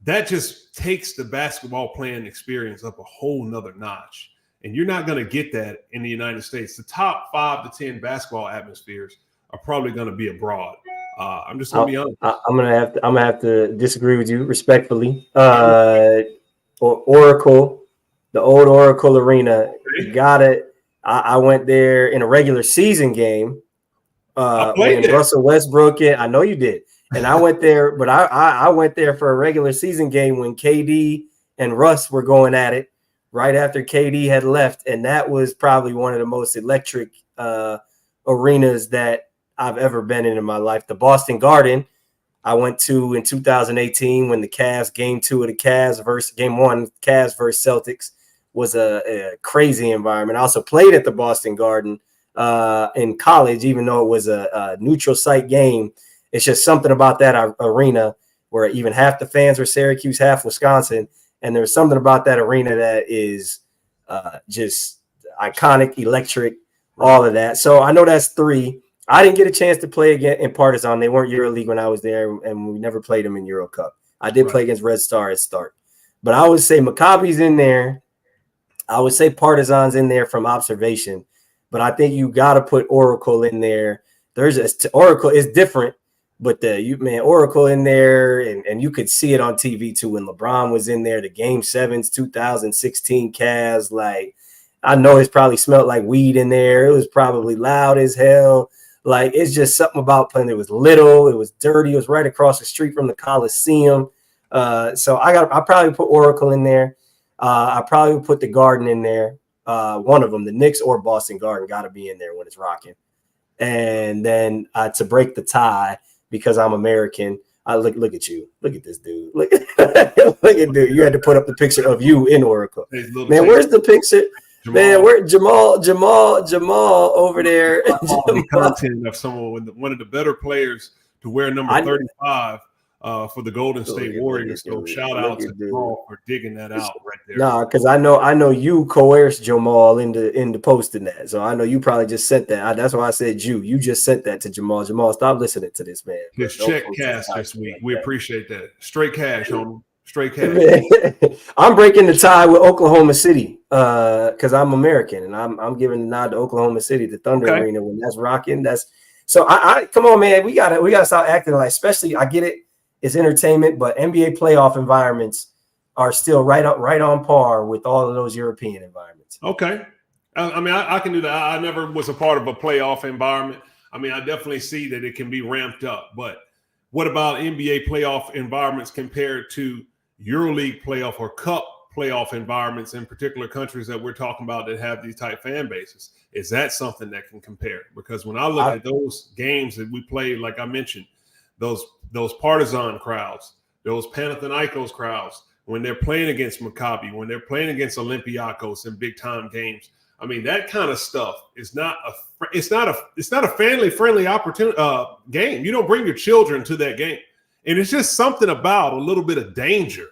that just takes the basketball playing experience up a whole nother notch. And you're not going to get that in the United States. The top 5 to 10 basketball atmospheres are probably going to be abroad. I'm just going to be honest. I'm gonna have to disagree with you respectfully. Oracle, the old Oracle Arena, you got it. I went there in a regular season game. When Russell Westbrook, I know you did, and I went there, but I went there for a regular season game when KD and Russ were going at it right after KD had left, and that was probably one of the most electric arenas that I've ever been in my life. The Boston Garden, I went to in 2018 when the Cavs, game 2 of the Cavs versus game 1, Cavs versus Celtics, was a crazy environment. I also played at the Boston Garden in college, even though it was a neutral site game. It's just something about that arena where even half the fans were Syracuse, half Wisconsin. And there's something about that arena that is just iconic, electric, all of that. So I know that's 3. I didn't get a chance to play again in Partizan. They weren't EuroLeague when I was there, and we never played them in Euro Cup. I did play against Red Star at start. But I would say Maccabi's in there. I would say Partizan's in there from observation. But I think you got to put Oracle in there. Oracle is different. But Oracle in there, and you could see it on TV too when LeBron was in there. The Game 7s, 2016 Cavs, like I know it's probably smelled like weed in there. It was probably loud as hell. Like it's just something about playing. It was little, it was dirty. It was right across the street from the Coliseum. So I probably put Oracle in there. I probably would put the Garden in there. One of them, the Knicks or Boston Garden, got to be in there when it's rocking. And then to break the tie, because I'm American, I look at you. Look at this dude. Look at dude. You had to put up the picture of you in Oracle. Man, where's the picture? Jamal. Man, where Jamal over there? The content of someone, one of the better players to wear number 35 for the Golden State Warriors. So shout out to Jamal for digging that out right there. Nah, because I know you coerced Jamal into posting that. So I know you probably just sent that. That's why I said you. You just sent that to Jamal. Jamal, stop listening to this man. Just check cash this week. We appreciate that. Straight cash, homie. Straight cash. I'm breaking the tie with Oklahoma City because I'm American and I'm giving the nod to Oklahoma City, the Thunder Arena when that's rocking. That's so I come on, man. We gotta start acting like, especially I get it. It's entertainment, but NBA playoff environments are still right on par with all of those European environments. Okay. I mean, I can do that. I never was a part of a playoff environment. I mean, I definitely see that it can be ramped up. But what about NBA playoff environments compared to EuroLeague playoff or Cup playoff environments in particular countries that we're talking about that have these type fan bases? Is that something that can compare? Because when I look at those games that we play, like I mentioned, those Partizan crowds, those Panathinaikos crowds, when they're playing against Maccabi, when they're playing against Olympiacos in big time games, I mean, that kind of stuff is not a family friendly game. You don't bring your children to that game, and it's just something about a little bit of danger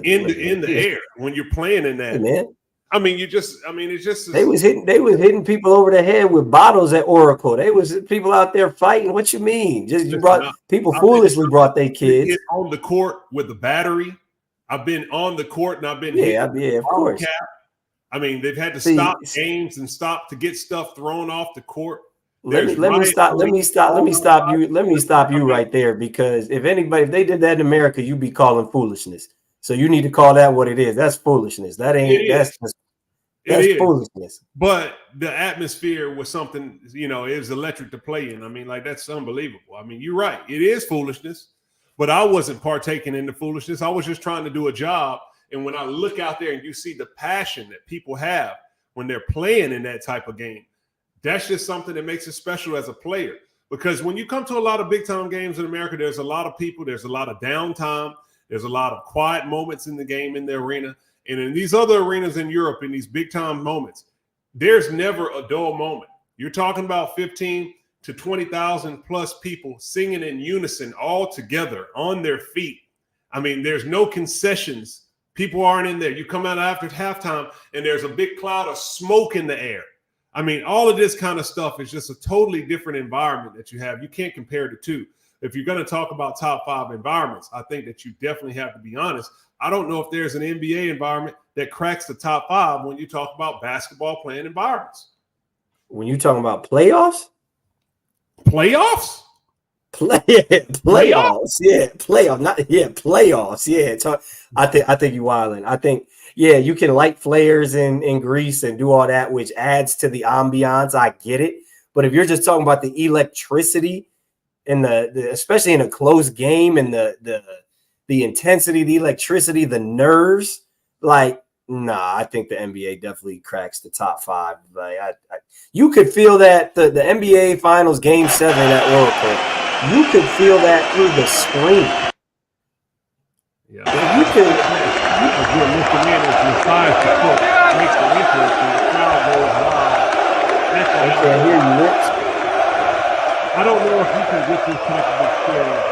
in the air when you're playing in that. Man. I mean, it's just they was hitting people over the head with bottles at Oracle. They was people out there fighting. What you mean? Just you brought people foolishly brought their kids on the court with the battery. I've been on the court and I've been of course. Cap. I mean, they've had to stop games and stop to get stuff thrown off the court. Let me stop you right there, because if they did that in America, you'd be calling foolishness. So you need to call that what it is. That's foolishness. That's foolishness. But the atmosphere was something, it was electric to play in. I mean, like, that's unbelievable. I mean, you're right. It is foolishness, but I wasn't partaking in the foolishness. I was just trying to do a job. And when I look out there and you see the passion that people have when they're playing in that type of game, that's just something that makes it special as a player. Because when you come to a lot of big time games in America, there's a lot of people, there's a lot of downtime. There's a lot of quiet moments in the game in the arena. And in these other arenas in Europe, in these big time moments, there's never a dull moment. You're talking about 15 to 20,000 plus people singing in unison all together on their feet. I mean, there's no concessions. People aren't in there. You come out after halftime and there's a big cloud of smoke in the air. I mean, all of this kind of stuff is just a totally different environment that you have. You can't compare the two. If you're going to talk about top 5 environments, I think that you definitely have to be honest. I don't know if there's an NBA environment that cracks the top 5 when you talk about basketball playing environments. When you're talking about playoffs? Playoffs? Playoffs. Yeah, playoffs. Yeah. I think you're wilding. I think, you can light flares in Greece and do all that, which adds to the ambiance. I get it. But if you're just talking about the electricity, in the especially in a close game, and the intensity, the electricity, the nerves, like, I think the NBA definitely cracks the top 5. Like, you could feel that the NBA Finals Game 7 at Oracle, you could feel that through the screen. Yeah, you could listen in as the size support makes the interest and the crowd goes wild. I can't hear you, Rich. I don't know if you can get this type of experience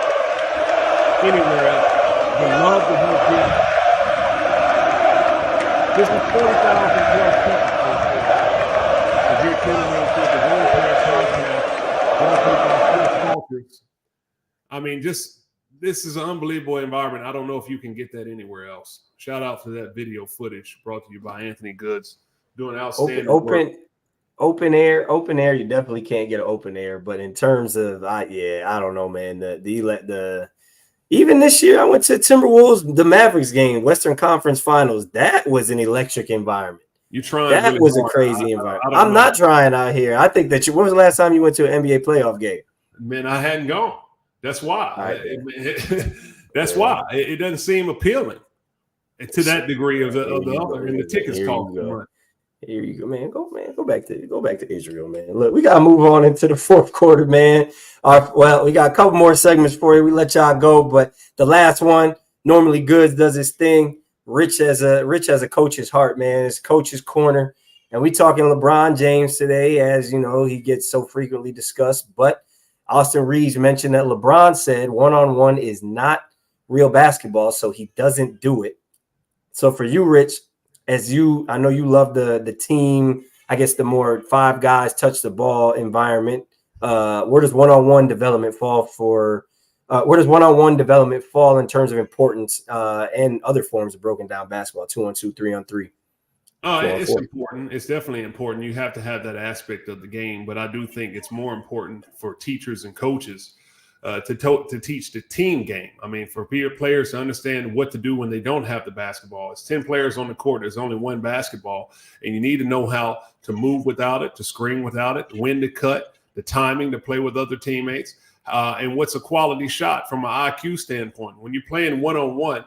anywhere else. The love that he gives. This is 40,000 plus people. As you're tuning into the Whole Pair podcast, brought to you by Sloukas. I mean, this is an unbelievable environment. I don't know if you can get that anywhere else. Shout out to that video footage brought to you by Anthony Goods, doing outstanding work. Open air, you definitely can't get an open air. But in terms of, I don't know, man. The even this year, I went to Timberwolves, the Mavericks game, Western Conference Finals. That was an electric environment. You're trying That really was a hard. crazy environment. I don't I'm know. not trying out here. I think that when was the last time you went to an NBA playoff game? Man, I hadn't gone. That's why. Right, That's why. It doesn't seem appealing to that degree of the other, and the tickets cost money. Here you go, man. Go back to Israel, man. Look, we gotta move on into the fourth quarter, man. We got a couple more segments for you. We let y'all go, but the last one, normally Goods does his thing. Rich has a coach's heart, man. It's coach's corner, and we talking LeBron James today, as you know he gets so frequently discussed. But Austin Reeves mentioned that LeBron said one-on-one is not real basketball, so he doesn't do it. So for you, Rich, I know you love the team, I guess the more 5 guys touch the ball environment. Where does one-on-one development fall in terms of importance and other forms of broken down basketball, 2-on-2, 3-on-3? It's important. It's definitely important. You have to have that aspect of the game, but I do think it's more important for teachers and coaches to teach the team game. I mean, for players to understand what to do when they don't have the basketball. It's 10 players on the court. There's only one basketball, and you need to know how to move without it, to screen without it, when to cut, the timing to play with other teammates, and what's a quality shot from an IQ standpoint. When you're playing one-on-one,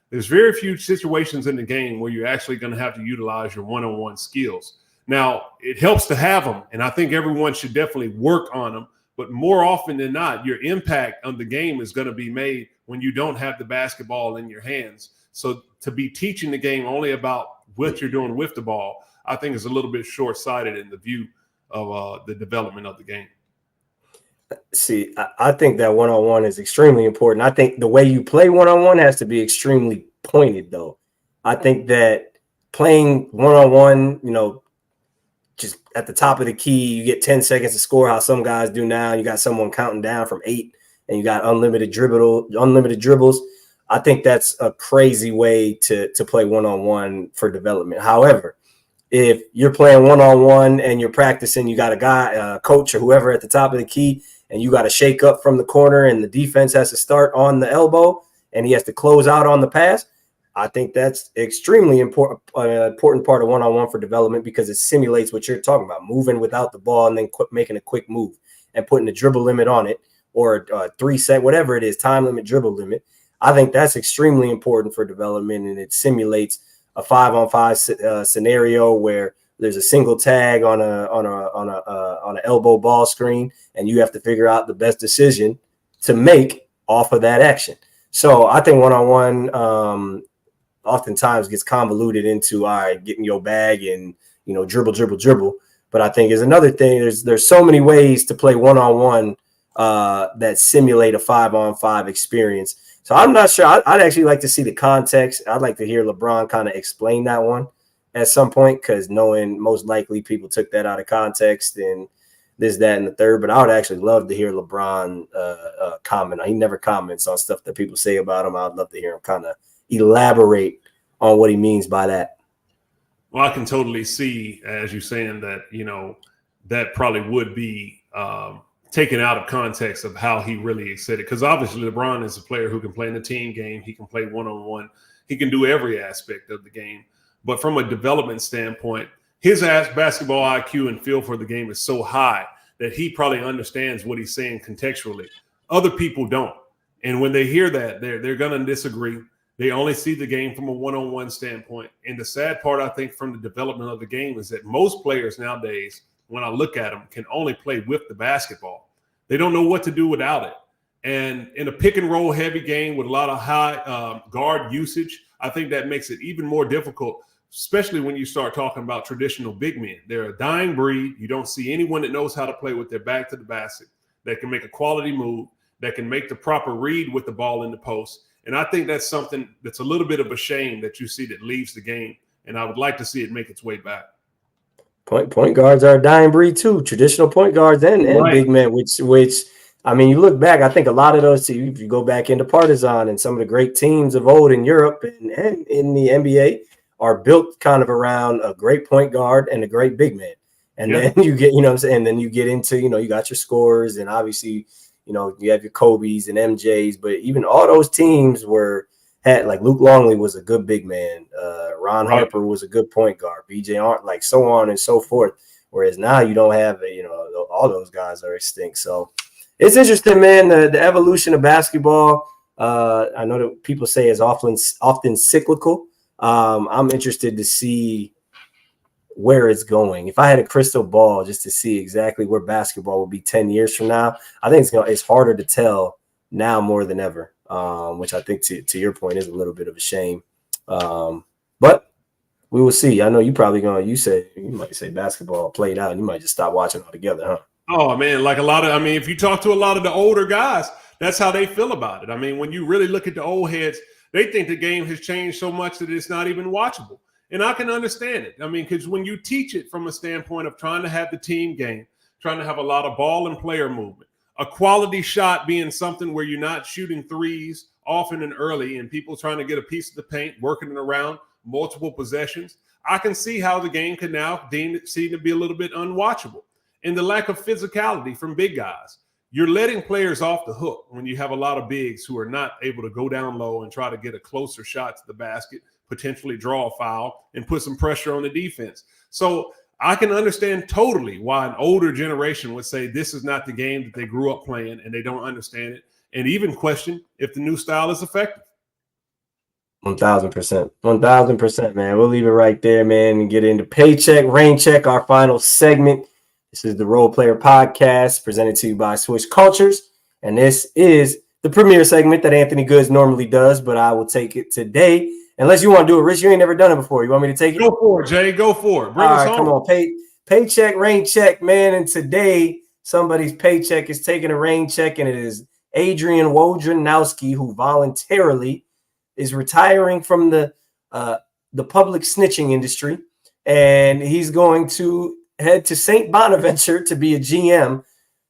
there's very few situations in the game where you're actually going to have to utilize your one-on-one skills. Now, it helps to have them, and I think everyone should definitely work on them. But more often than not, your impact on the game is going to be made when you don't have the basketball in your hands. So to be teaching the game only about what you're doing with the ball, I think is a little bit short-sighted in the view of the development of the game. See, I think that one-on-one is extremely important. I think the way you play one-on-one has to be extremely pointed, though. I think that playing one-on-one, just at the top of the key, you get 10 seconds to score, how some guys do now. You got someone counting down from 8, and you got unlimited dribbles. I think that's a crazy way to play one-on-one for development. However, if you're playing one-on-one and you're practicing, you got a guy, coach or whoever at the top of the key, and you got to shake up from the corner and the defense has to start on the elbow and he has to close out on the pass, I think that's extremely important part of one-on-one for development because it simulates what you're talking about, moving without the ball and then making a quick move and putting a dribble limit on it or a 3-set, whatever it is, time limit, dribble limit. I think that's extremely important for development, and it simulates a 5-on-5 scenario where there's a single tag on an elbow ball screen, and you have to figure out the best decision to make off of that action. So I think one-on-one oftentimes gets convoluted into getting your bag and dribble. But I think is another thing. There's so many ways to play one-on-one that simulate a 5-on-5 experience. So I'm not sure. I'd actually like to see the context. I'd like to hear LeBron kind of explain that one at some point, because knowing most likely people took that out of context and this, that, and the third. But I would actually love to hear LeBron comment. He never comments on stuff that people say about him. I'd love to hear him kind of elaborate on what he means by that. Well, I can totally see, as you're saying, that, that probably would be taken out of context of how he really said it. Because obviously LeBron is a player who can play in the team game. He can play one-on-one. He can do every aspect of the game. But from a development standpoint, his basketball IQ and feel for the game is so high that he probably understands what he's saying contextually. Other people don't. And when they hear that, they're going to disagree. They only see the game from a one-on-one standpoint. And the sad part, I think, from the development of the game is that most players nowadays, when I look at them, can only play with the basketball. They don't know what to do without it. And in a pick-and-roll heavy game with a lot of high guard usage, I think that makes it even more difficult, especially when you start talking about traditional big men. They're a dying breed. You don't see anyone that knows how to play with their back to the basket, that can make a quality move, that can make the proper read with the ball in the post. And I think that's something that's a little bit of a shame that you see that leaves the game. And I would like to see it make its way back. Point guards are a dying breed too. Traditional point guards and right. Big men, which I mean, you look back, I think a lot of those, if you go back into Partizan and some of the great teams of old in Europe and in the NBA are built kind of around a great point guard and a great big man. And then you get, you know what I'm saying? And then you get into, you know, you got your scorers, and obviously, you know, you have your Kobe's and MJ's, but even all those teams had like Luke Longley was a good big man. Ron Harper was a good point guard. BJ Arndt, like so on and so forth. Whereas now you don't have, you know, all those guys are extinct. So it's interesting, man. The evolution of basketball. I know that people say is often cyclical. I'm interested to see where it's going. If I had a crystal ball just to see exactly where basketball will be 10 years from now, I think it's harder to tell now more than ever, which I think to your point is a little bit of a shame. But we will see. I know you might say basketball played out and you might just stop watching altogether, huh? Oh man, like if you talk to a lot of the older guys, that's how they feel about it. I mean, when you really look at the old heads, they think the game has changed so much that it's not even watchable. And I can understand it. I mean, because when you teach it from a standpoint of trying to have the team game, trying to have a lot of ball and player movement, a quality shot being something where you're not shooting threes often and early and people trying to get a piece of the paint, working it around multiple possessions, I can see how the game can now seem to be a little bit unwatchable. And the lack of physicality from big guys. You're letting players off the hook when you have a lot of bigs who are not able to go down low and try to get a closer shot to the basket, potentially draw a foul, and put some pressure on the defense. So I can understand totally why an older generation would say this is not the game that they grew up playing and they don't understand it, and even question if the new style is effective. 1,000%. 1,000%, man. We'll leave it right there, man, and get into Paycheck, Rain Check, our final segment. This is the Role Player Podcast presented to you by Swish Cultures. And this is the premiere segment that Anthony Goods normally does, but I will take it today. Unless you want to do it, Rich, you ain't never done it before. You want me to take it? Go for it, Jay. Go for it. Bring us home. Come on. Paycheck, rain check, man. And today, somebody's paycheck is taking a rain check, and it is Adrian Wojnarowski, who voluntarily is retiring from the public snitching industry, and he's going to head to St. Bonaventure to be a GM,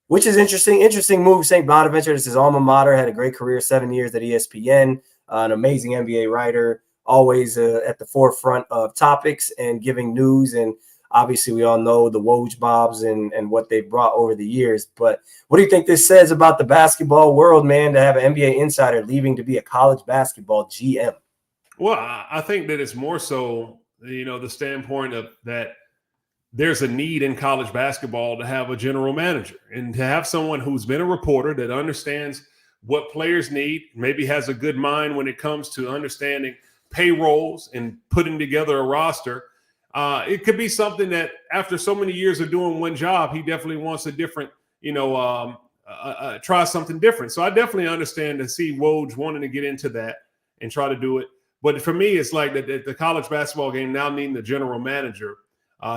which is interesting. Interesting move. St. Bonaventure, this is his alma mater, had a great career, 7 years at ESPN, an amazing NBA writer, always at the forefront of topics and giving news. And obviously we all know the Woj Bobs and what they've brought over the years. But what do you think this says about the basketball world, man, to have an NBA insider leaving to be a college basketball GM? Well, I think that it's more so, you know, the standpoint of that there's a need in college basketball to have a general manager and to have someone who's been a reporter that understands what players need, maybe has a good mind when it comes to understanding payrolls and putting together a roster. It could be something that after so many years of doing one job, he definitely wants a different, try something different. So I definitely understand to see Woj wanting to get into that and try to do it. But for me, it's like the college basketball game now needing the general manager.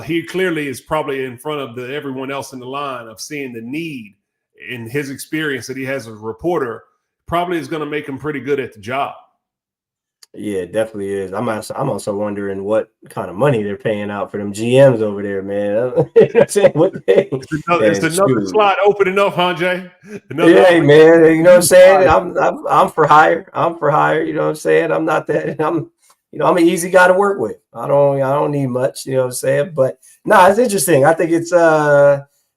He clearly is probably in front of everyone else in the line of seeing the need in his experience that he has as a reporter, probably is going to make him pretty good at the job. Yeah, it definitely is. I'm also wondering what kind of money they're paying out for them GMs over there, man. You know what I'm saying? It's another slot opening up, huh, Jay? Yeah, man. You know what I'm saying? I'm for hire. I'm for hire. You know what I'm saying? I'm not that. I'm an easy guy to work with. I don't need much. You know what I'm saying? But no, it's interesting. I think it's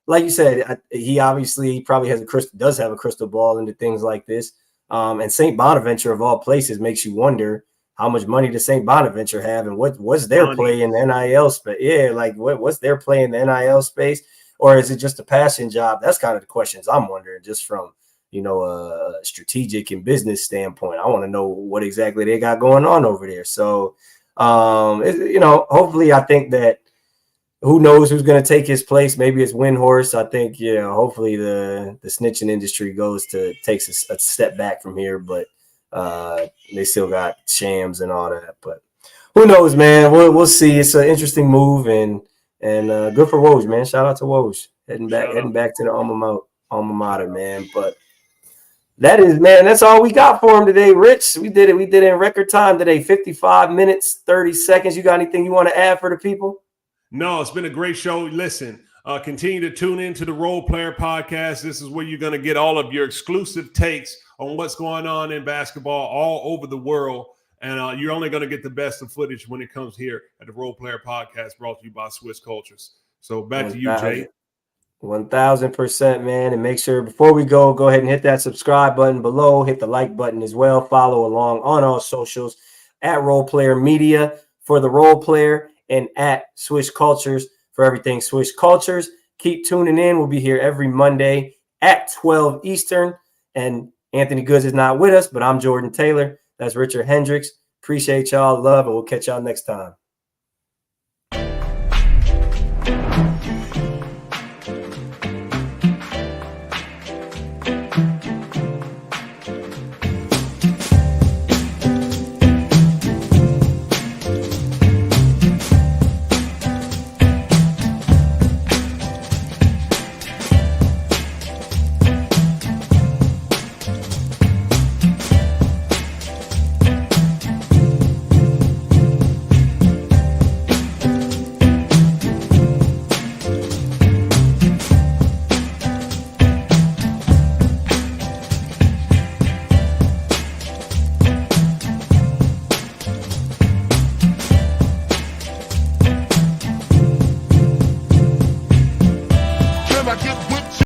like you said. He obviously probably does have a crystal ball into things like this. And St. Bonaventure, of all places, makes you wonder how much money does St. Bonaventure have and what's their play in the NIL space? Yeah, like what's their play in the NIL space? Or is it just a passion job? That's kind of the questions I'm wondering just from, a strategic and business standpoint. I want to know what exactly they got going on over there. So, hopefully I think that who knows who's going to take his place. Maybe it's Windhorse. I think, hopefully the snitching industry takes a step back from here, but they still got Shams and all that. But who knows, man? We'll see. It's an interesting move and good for Woj, man. Shout out to Woj heading back to the alma mater, man. But that's all we got for him today, Rich. We did it in record time today, 55 minutes, 30 seconds. You got anything you want to add for the people? No, it's been a great show. Listen, continue to tune into the Role Player Podcast. This is where you're going to get all of your exclusive takes on what's going on in basketball all over the world. And you're only going to get the best of footage when it comes here at the Role Player Podcast, brought to you by Swiss Cultures. So back to you, Jay. 1000%, man. And make sure before we go ahead and hit that subscribe button below, hit the like button as well. Follow along on our socials at Role Player Media for the Role Player and at Swish Cultures for everything Swish Cultures. Keep tuning in. We'll be here every Monday at 12 Eastern. And Anthony Goods is not with us, but I'm Jordan Taylor. That's Richard Hendrix. Appreciate y'all. Love, and we'll catch y'all next time.